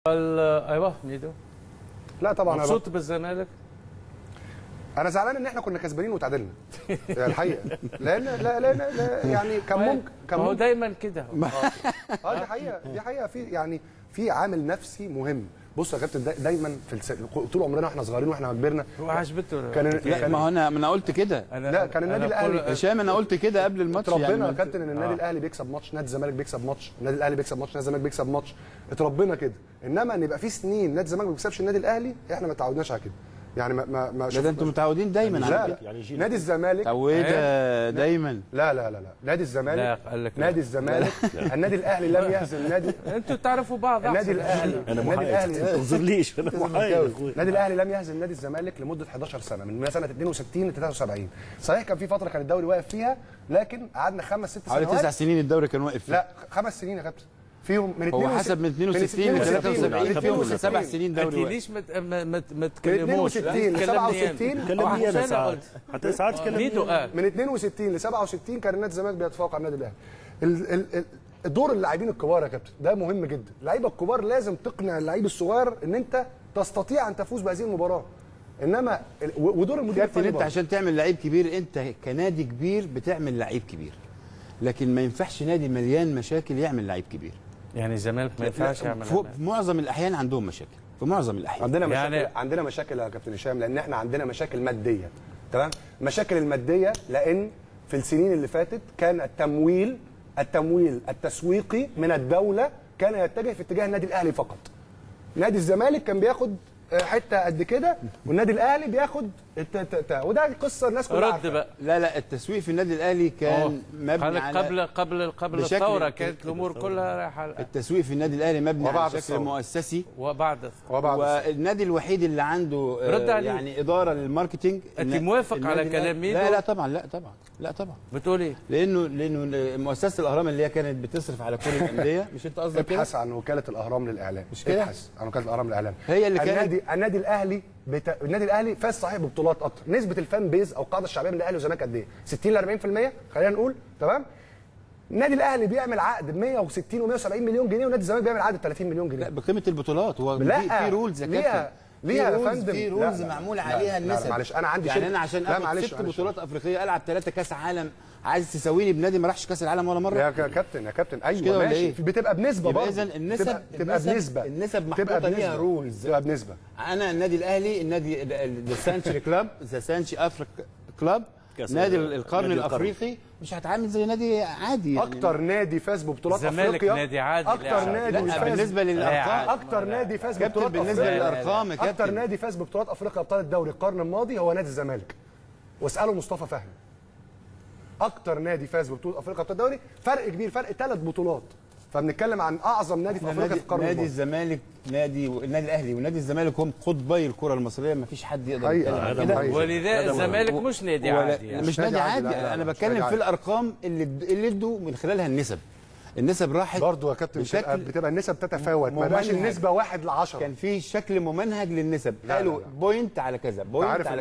ايوه ميدو. لا طبعا مبسوط بالزمالك؟ انا زعلان ان احنا كنا كسبانين وتعادلنا يعني الحقيقه، لان لا يعني كان ممكن هو دايما كده. دي حقيقه في عامل نفسي مهم. بص يا كابتن، دايما طول عمرنا واحنا صغيرين واحنا كبرنا هو عجبته لا ما هو انا قلت كده. لا كان النادي الاهلي هشام انا قلت كده قبل الماتش اتربينا يا كابتن ان النادي الاهلي بيكسب ماتش، نادي الزمالك بيكسب ماتش، النادي الاهلي بيكسب ماتش، نادي الزمالك بيكسب ماتش، اتربينا كده. انما ان يبقى في سنين نادي الزمالك ما بيكسبش النادي الاهلي، احنا ما تعودناش على كده يعني. ما ده انتوا متعودين دايما على كده. يعني نادي الزمالك تعوده دايما. لا نادي الزمالك النادي الاهلي لم يهزم النادي. انتوا تعرفوا بعض. النادي الاهلي ما تنظرليش انا محايد. النادي الاهلي لم يهزم نادي الزمالك لمده 11 سنه، من سنه 62 ل 73. صحيح كان في فتره كان الدوري واقف فيها، لكن قعدنا 5 6 سنوات. حوالي 9 سنين الدوري كان واقف فيها. لا 5 سنين يا كابتن، فيهم من 62 هو حسب من 62 ل 73 فيهم 7 سنين دوري واقف. ليش ما تكلموش؟ من 62 ل 67 كلمني انا ساعات، حتى ساعات كلمني. من 62 ل 67 كان نادي الزمالك بيتفوق على النادي الاهلي. دور اللاعبين الكبار يا كابتن ده مهم جدا. اللعيبه الكبار لازم تقنع اللعيب الصغير ان انت تستطيع ان تفوز بهذه المباراه. انما ودور المدير الفني انت عشان تعمل لعيب كبير، انت كنادي كبير بتعمل لعيب كبير، لكن ما ينفعش نادي مليان مشاكل يعمل لعيب كبير. يعني الزمالك ما ينفعش يعمل. في معظم الاحيان عندهم مشاكل، في معظم الاحيان عندنا مشاكل يعني عندنا مشاكل يا كابتن هشام، لان احنا عندنا مشاكل ماديه. تمام، مشاكل الماديه لان في السنين اللي فاتت كان التمويل التسويقي من الدوله كان يتجه في اتجاه النادي الاهلي فقط. نادي الزمالك كان بياخد حته قد كده، والنادي الاهلي بياخد وده قصه الناس كلها رد بقى. لا التسويق في النادي الاهلي كان مبني على قبل الثوره كانت الامور كلها رايحه. التسويق في النادي الاهلي مبني على شكل مؤسسي وبعد والنادي الوحيد اللي عنده يعني اداره للماركتينج. انت موافق على كلام ميدو؟ لا طبعا بتقول ايه؟ لانه مؤسسه الاهرام اللي هي كانت بتصرف على كل الانديه، مش انت قصدك كده؟ ابحث عن وكاله الاهرام للاعلام، مش كده؟ ابحث عن وكاله الاهرام للاعلام. هي اللي كانت النادي الاهلي فاز صحيح ببطولات اكتر. نسبه الفان بيز او القاعده الشعبيه من الاهلي والزمالك قد ايه؟ 60 ل 40% خلينا نقول. تمام، النادي الاهلي بيعمل عقد ب 160 و170 مليون جنيه، ونادي الزمالك بيعمل عقد ب 30 مليون جنيه. لا بقيمه البطولات. هو في رولز يا كابتن، ليها يا فندم، في رولز معمول عليها النسب. معلش انا عندي يعني انا عشان اخد 6 بطولات افريقيه العب 3 كاس عالم، عايز تساويني بنادي ما راحش كاس العالم ولا مره؟ يا كابتن ايوه ماشي. إيه؟ بتبقى بنسبه برضه. اذا النسب محطوطه ليها رولز، بتبقى بنسبه. انا النادي الاهلي، النادي ذا سانشري كلاب، ذا سانشي افريك كلاب، نادي القرن الافريقي، مش هتعامل زي نادي عادي يعني. اكتر نادي فاز ببطولات افريقيا. الزمالك نادي عادي. اكتر نادي بالنسبه للارقام، اكتر نادي فاز ببطولات بالنسبه للارقام يا كابتن، اكتر نادي فاز ببطولات افريقيا ابطال الدوري القرن الماضي هو نادي الزمالك. واسالوا مصطفى فهمي. اكتر نادي فاز ببطوله افريقيا ابطال الدوري، فرق كبير، فرق 3 بطولات. فبنتكلم عن اعظم نادي في افريقيا في القرن الماضي. نادي الزمالك النادي الاهلي ونادي الزمالك هم قطبي الكره المصريه، ما فيش حد يقدر يتكلم عن كده. ولذا الزمالك مش نادي عادي يعني. مش نادي عادي. انا بتكلم في الارقام اللي ادوا من خلالها النسب راحت برضه يا كابتن، بتبقى النسب تتفاوت، ما بقاش النسبه 1 ل 10. كان في شكل ممنهج للنسب، قالوا بوينت على كذا، بوينت على كذا.